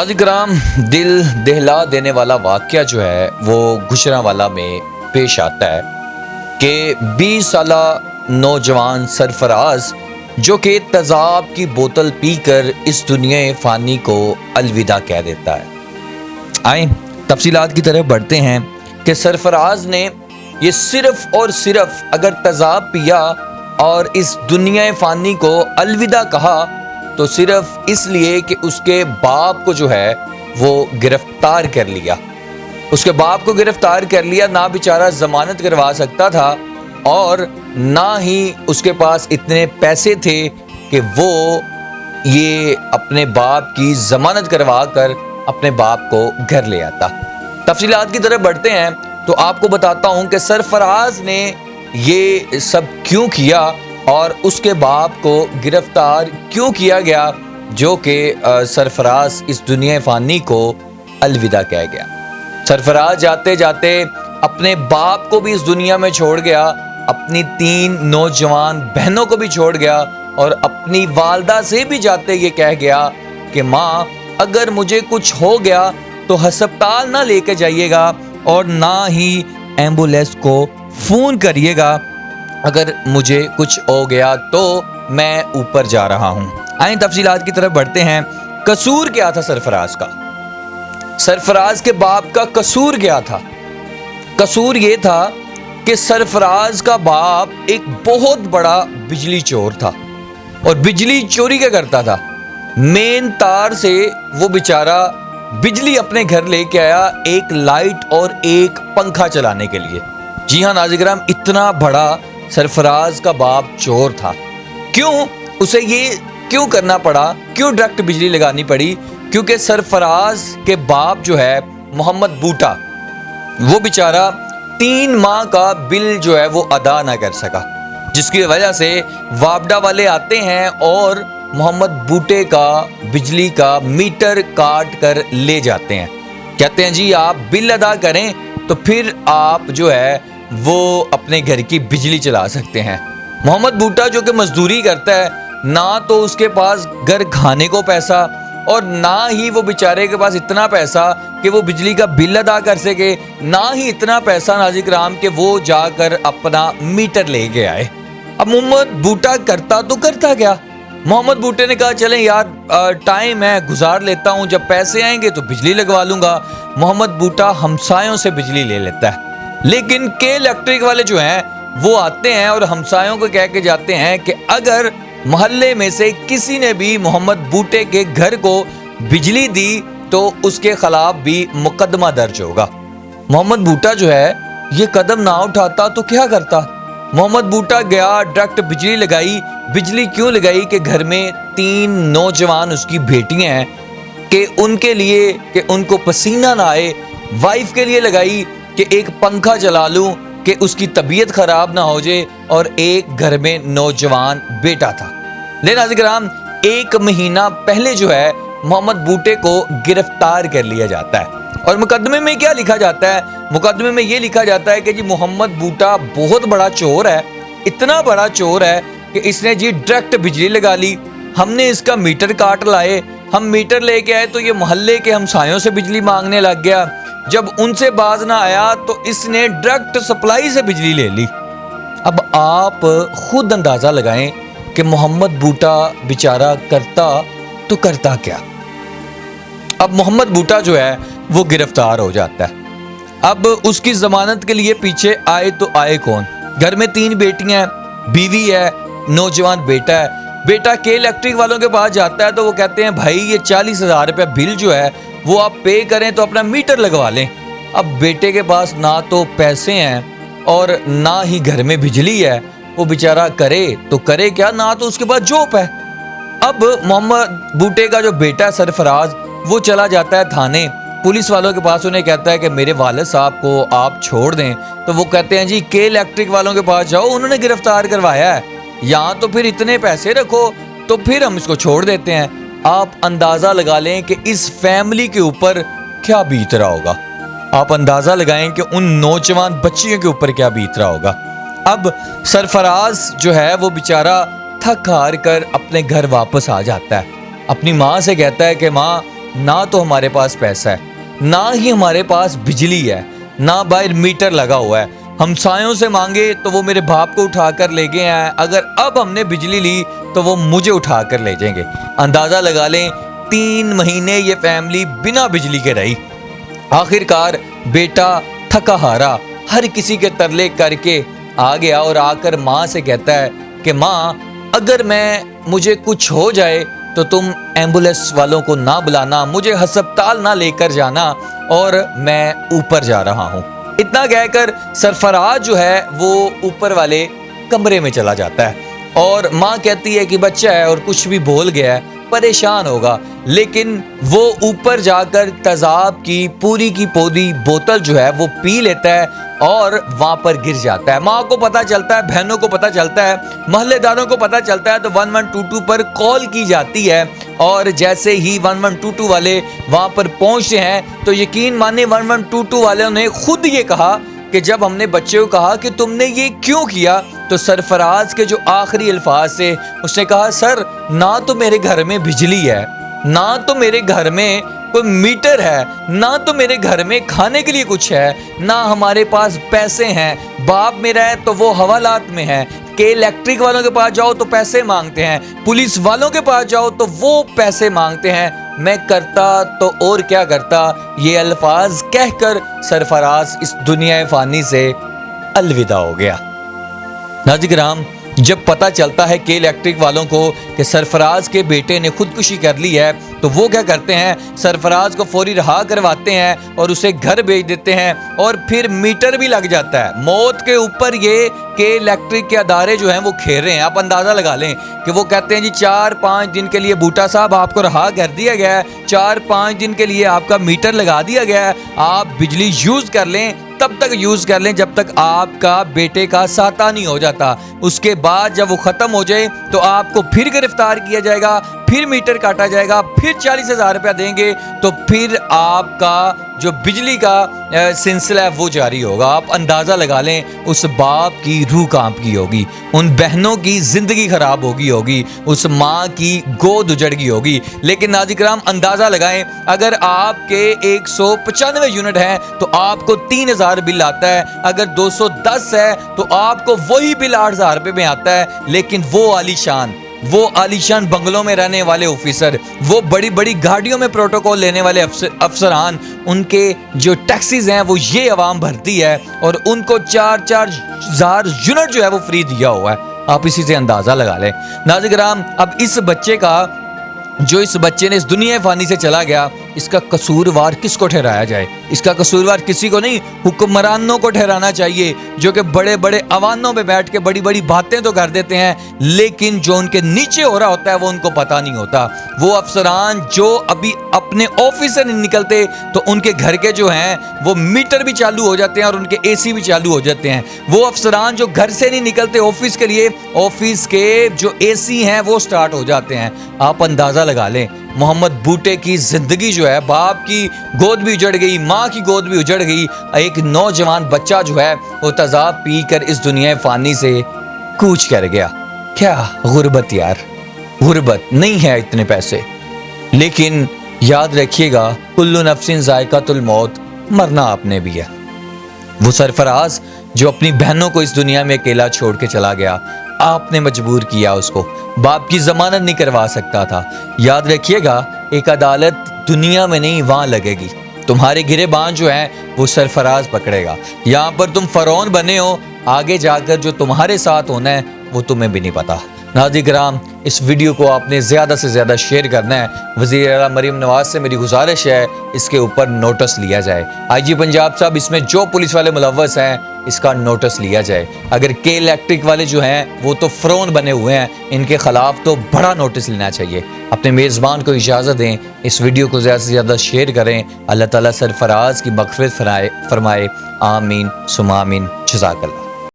नाज़रीन कराम, दिल दहला देने वाला वाक़या जो है वो गुजरांवाला में पेश आता है कि 20 साला नौजवान सरफराज जो कि तेज़ाब की बोतल पीकर इस दुनिया फ़ानी को अलविदा कह देता है। आए तफसीलात की तरफ बढ़ते हैं कि सरफराज ने ये सिर्फ़ और सिर्फ अगर तेज़ाब पिया और इस दुनिया फ़ानी को अलविदा कहा तो सिर्फ इसलिए कि उसके बाप को जो है वो गिरफ्तार कर लिया। उसके बाप को गिरफ्तार कर लिया, ना बेचारा ज़मानत करवा सकता था और ना ही उसके पास इतने पैसे थे कि वो ये अपने बाप की ज़मानत करवा कर अपने बाप को घर ले आता। तफसीलात की तरफ बढ़ते हैं तो आपको बताता हूँ कि सरफराज ने ये सब क्यों किया और उसके बाप को गिरफ्तार क्यों किया गया, जो कि सरफराज इस दुनिया फ़ानी को अलविदा कह गया। सरफराज जाते जाते अपने बाप को भी इस दुनिया में छोड़ गया, अपनी 3 नौजवान बहनों को भी छोड़ गया और अपनी वालदा से भी जाते ये कह गया कि माँ, अगर मुझे कुछ हो गया तो हस्पताल ना लेके जाइएगा और ना ही एम्बुलेंस को फ़ोन करिएगा, अगर मुझे कुछ हो गया तो मैं ऊपर जा रहा हूँ। आइए तफसीलात की तरफ बढ़ते हैं। कसूर क्या था सरफराज का? सरफराज के बाप का कसूर क्या था? कसूर ये था कि सरफराज का बाप एक बहुत बड़ा बिजली चोर था। और बिजली चोरी क्या करता था? मेन तार से वो बेचारा बिजली अपने घर लेके आया, एक लाइट और एक पंखा चलाने के लिए। जी हाँ नाज़रीन कराम, इतना बड़ा सरफराज का बाप चोर था। क्यों उसे ये क्यों करना पड़ा, क्यों डायरेक्ट बिजली लगानी पड़ी? क्योंकि सरफराज के बाप जो है मोहम्मद बूटा, वो बेचारा 3 माह का बिल जो है वो अदा ना कर सका, जिसकी वजह से वापडा वाले आते हैं और मोहम्मद बूटे का बिजली का मीटर काट कर ले जाते हैं। कहते हैं जी आप बिल अदा करें तो फिर आप जो है वो अपने घर की बिजली चला सकते हैं। मोहम्मद बूटा जो कि मजदूरी करता है, ना तो उसके पास घर खाने को पैसा और ना ही वो बेचारे के पास इतना पैसा कि वो बिजली का बिल अदा कर सके, ना ही इतना पैसा नाज़रीन कराम कि वो जाकर अपना मीटर ले के आए। अब मोहम्मद बूटा करता तो करता क्या? मोहम्मद बूटे ने कहा चलें यार टाइम है, गुजार लेता हूँ, जब पैसे आएंगे तो बिजली लगवा लूँगा। मोहम्मद बूटा हमसायों से बिजली ले लेता है, लेकिन के इलेक्ट्रिक वाले जो हैं वो आते हैं और हमसायों को कह के जाते हैं कि अगर मोहल्ले में से किसी ने भी मोहम्मद बूटे के घर को बिजली दी तो उसके खिलाफ भी मुकदमा दर्ज होगा। मोहम्मद बूटा जो है ये कदम ना उठाता तो क्या करता? मोहम्मद बूटा गया, डायरेक्ट बिजली लगाई। बिजली क्यों लगाई? कि घर में 3 नौजवान उसकी बेटियां हैं कि उनके लिए कि उनको पसीना ना आए। वाइफ के लिए लगाई कि एक पंखा चला लूं कि उसकी तबीयत ख़राब ना हो जाए, और एक घर में नौजवान बेटा था। लेकिन नाज़रीन कराम, 1 महीना पहले जो है मोहम्मद बूटे को गिरफ्तार कर लिया जाता है। और मुकदमे में क्या लिखा जाता है? मुकदमे में ये लिखा जाता है कि जी मोहम्मद बूटा बहुत बड़ा चोर है, इतना बड़ा चोर है कि इसने जी डायरेक्ट बिजली लगा ली। हमने इसका मीटर काट लाए, हम मीटर लेके आए तो ये मोहल्ले के हमसायों से बिजली मांगने लग गया। जब उनसे बाज ना आया तो इसने डायरेक्ट सप्लाई से बिजली ले ली। अब आप खुद अंदाज़ा लगाएं कि मोहम्मद बूटा बेचारा करता तो करता क्या। अब मोहम्मद बूटा जो है वो गिरफ्तार हो जाता है। अब उसकी ज़मानत के लिए पीछे आए तो आए कौन? घर में 3 बेटियां हैं, बीवी है, नौजवान बेटा है। बेटा के इलेक्ट्रिक वालों के पास जाता है तो वो कहते हैं भाई ये 40,000 रुपया बिल जो है वो आप पे करें तो अपना मीटर लगवा लें। अब बेटे के पास ना तो पैसे हैं और ना ही घर में बिजली है, वो बेचारा करे तो करे क्या, ना तो उसके पास जॉब है। अब मोहम्मद बूटे का जो बेटा है सरफराज, वो चला जाता है थाने, पुलिस वालों के पास। उन्हें कहता है कि मेरे वालिद साहब को आप छोड़ दें। तो वो कहते हैं जी के इलेक्ट्रिक वालों के पास जाओ, उन्होंने गिरफ्तार करवाया है, यहाँ तो फिर इतने पैसे रखो तो फिर हम इसको छोड़ देते हैं। आप अंदाज़ा लगा लें कि इस फैमिली के ऊपर क्या बीत रहा होगा। आप अंदाज़ा लगाएं कि उन नौजवान बच्चियों के ऊपर क्या बीत रहा होगा। अब सरफराज जो है वो बेचारा थक हार कर अपने घर वापस आ जाता है। अपनी माँ से कहता है कि माँ نہ تو ہمارے پاس پیسہ ہے، نہ ہی ہمارے پاس بجلی ہے، نہ باہر میٹر لگا ہوا ہے۔ ہمسایوں سے مانگے تو وہ میرے باپ کو اٹھا کر لے گئے ہیں، اگر اب ہم نے بجلی لی تو وہ مجھے اٹھا کر لے جائیں گے۔ اندازہ لگا لیں 3 مہینے یہ فیملی بنا بجلی کے رہی۔ آخر کار بیٹا تھکا ہارا ہر کسی کے ترلے کر کے آ گیا اور آ کر ماں سے کہتا ہے کہ ماں اگر مجھے کچھ ہو جائے تو تم ایمبولینس والوں کو نہ بلانا، مجھے ہسپتال نہ لے کر جانا اور میں اوپر جا رہا ہوں۔ اتنا کہہ کر سرفراز جو ہے وہ اوپر والے کمرے میں چلا جاتا ہے اور ماں کہتی ہے کہ بچہ ہے اور کچھ بھی بول گیا ہے، پریشان ہوگا، لیکن وہ اوپر جا کر تیزاب کی پوری بوتل جو ہے وہ پی لیتا ہے اور وہاں پر گر جاتا ہے۔ ماں کو پتہ چلتا ہے، بہنوں کو پتہ چلتا ہے، محلے داروں کو پتہ چلتا ہے تو 1122 پر کال کی جاتی ہے اور جیسے ہی 1122 والے وہاں پر پہنچتے ہیں تو یقین مانے 1122 والوں نے خود یہ کہا کہ جب ہم نے بچے کو کہا کہ تم نے یہ کیوں کیا تو سرفراز کے جو آخری الفاظ تھے اس نے کہا سر نہ تو میرے گھر میں بجلی ہے، نہ تو میرے گھر میں کوئی میٹر ہے، نہ تو میرے گھر میں کھانے کے لیے کچھ ہے، نہ ہمارے پاس پیسے ہیں۔ باپ میرا ہے تو وہ حوالات میں ہے کہ الیکٹرک والوں کے پاس جاؤ تو پیسے مانگتے ہیں، پولیس والوں کے پاس جاؤ تو وہ پیسے مانگتے ہیں، میں کرتا تو اور کیا کرتا۔ یہ الفاظ کہہ کر سرفراز اس دنیا فانی سے الوداع ہو گیا۔ ناظرین کرام، جب پتہ چلتا ہے کہ الیکٹرک والوں کو کہ سرفراز کے بیٹے نے خودکشی کر لی ہے تو وہ کیا کرتے ہیں، سرفراز کو فوری رہا کرواتے ہیں اور اسے گھر بھیج دیتے ہیں اور پھر میٹر بھی لگ جاتا ہے۔ موت کے اوپر یہ کہ الیکٹرک کے ادارے جو ہیں وہ کھیر رہے ہیں۔ آپ اندازہ لگا لیں کہ وہ کہتے ہیں جی 4-5 دن کے لیے بوٹا صاحب آپ کو رہا کر دیا گیا ہے، 4-5 دن کے لیے آپ کا میٹر لگا دیا گیا ہے، آپ بجلی یوز کر لیں، تب تک یوز کر لیں جب تک آپ کا بیٹے کا ساتہ نہیں ہو جاتا۔ اس کے بعد جب وہ ختم ہو جائے تو آپ کو پھر گرفتار کیا جائے گا، پھر میٹر کاٹا جائے گا، پھر 40,000 روپیہ دیں گے تو پھر آپ کا جو بجلی کا سلسلہ ہے وہ جاری ہوگا۔ آپ اندازہ لگا لیں اس باپ کی روح کانپ گئی ہوگی، ان بہنوں کی زندگی خراب ہوگی، اس ماں کی گود اجڑ گئی ہوگی۔ لیکن ناظرین کرام اندازہ لگائیں اگر آپ کے 195 یونٹ ہیں تو آپ کو 3,000 بل آتا ہے، اگر 210 ہے تو آپ کو وہی بل 8,000 روپے میں آتا ہے۔ لیکن وہ عالیشان بنگلوں میں رہنے والے آفیسر، وہ بڑی بڑی گاڑیوں میں پروٹوکول لینے والے افسران، ان کے جو ٹیکسیز ہیں وہ یہ عوام بھرتی ہے اور ان کو 4,000 یونٹ جو ہے وہ فری دیا ہوا ہے۔ آپ اسی سے اندازہ لگا لیں۔ ناظرین کرام اب اس بچے نے اس دنیا فانی سے چلا گیا، اس کا قصوروار کس کو ٹھہرایا جائے؟ اس کا قصوروار کسی کو نہیں، حکمرانوں کو ٹھہرانا چاہیے جو کہ بڑے بڑے ایوانوں پہ بیٹھ کے بڑی بڑی باتیں تو کر دیتے ہیں لیکن جو ان کے نیچے ہو رہا ہوتا ہے وہ ان کو پتہ نہیں ہوتا۔ وہ افسران جو ابھی اپنے آفس سے نہیں نکلتے تو ان کے گھر کے جو ہیں وہ میٹر بھی چالو ہو جاتے ہیں اور ان کے اے سی بھی چالو ہو جاتے ہیں۔ وہ افسران جو گھر سے نہیں نکلتے آفس کے لیے، آفس کے جو اے سی ہیں وہ سٹارٹ ہو جاتے ہیں۔ آپ اندازہ لگا لیں محمد بوٹے کی زندگی جو ہے، باپ کی گود بھی اجڑ گئی، ماں کی گود بھی اجڑ گئی، ایک نوجوان بچہ جو ہے وہ تیزاب پی کر اس دنیا فانی سے کوچ کر گیا۔ کیا غربت یار، غربت نہیں ہے اتنے پیسے، لیکن یاد رکھیے گا کل نفس ذائقۃ الموت، مرنا آپ نے بھی ہے۔ وہ سرفراز جو اپنی بہنوں کو اس دنیا میں اکیلا چھوڑ کے چلا گیا، آپ نے مجبور کیا اس کو، باپ کی ضمانت نہیں کروا سکتا تھا۔ یاد رکھیے گا ایک عدالت دنیا میں نہیں وہاں لگے گی، تمہارے گریبان جو ہیں وہ سرفراز پکڑے گا۔ یہاں پر تم فرعون بنے ہو، آگے جا کر جو تمہارے ساتھ ہونا ہے وہ تمہیں بھی نہیں پتا۔ ناظرین کرام اس ویڈیو کو آپ نے زیادہ سے زیادہ شیئر کرنا ہے۔ وزیر اعلیٰ مریم نواز سے میری گزارش ہے اس کے اوپر نوٹس لیا جائے۔ آئی جی پنجاب صاحب اس میں جو پولیس والے ملوث ہیں اس کا نوٹس لیا جائے۔ اگر کے الیکٹرک والے جو ہیں وہ تو فرعون بنے ہوئے ہیں، ان کے خلاف تو بڑا نوٹس لینا چاہیے۔ اپنے میزبان کو اجازت دیں، اس ویڈیو کو زیادہ سے زیادہ شیئر کریں۔ اللہ تعالیٰ سرفراز کی مغفرت فرمائے، آمین ثم آمین۔ جزاک اللہ۔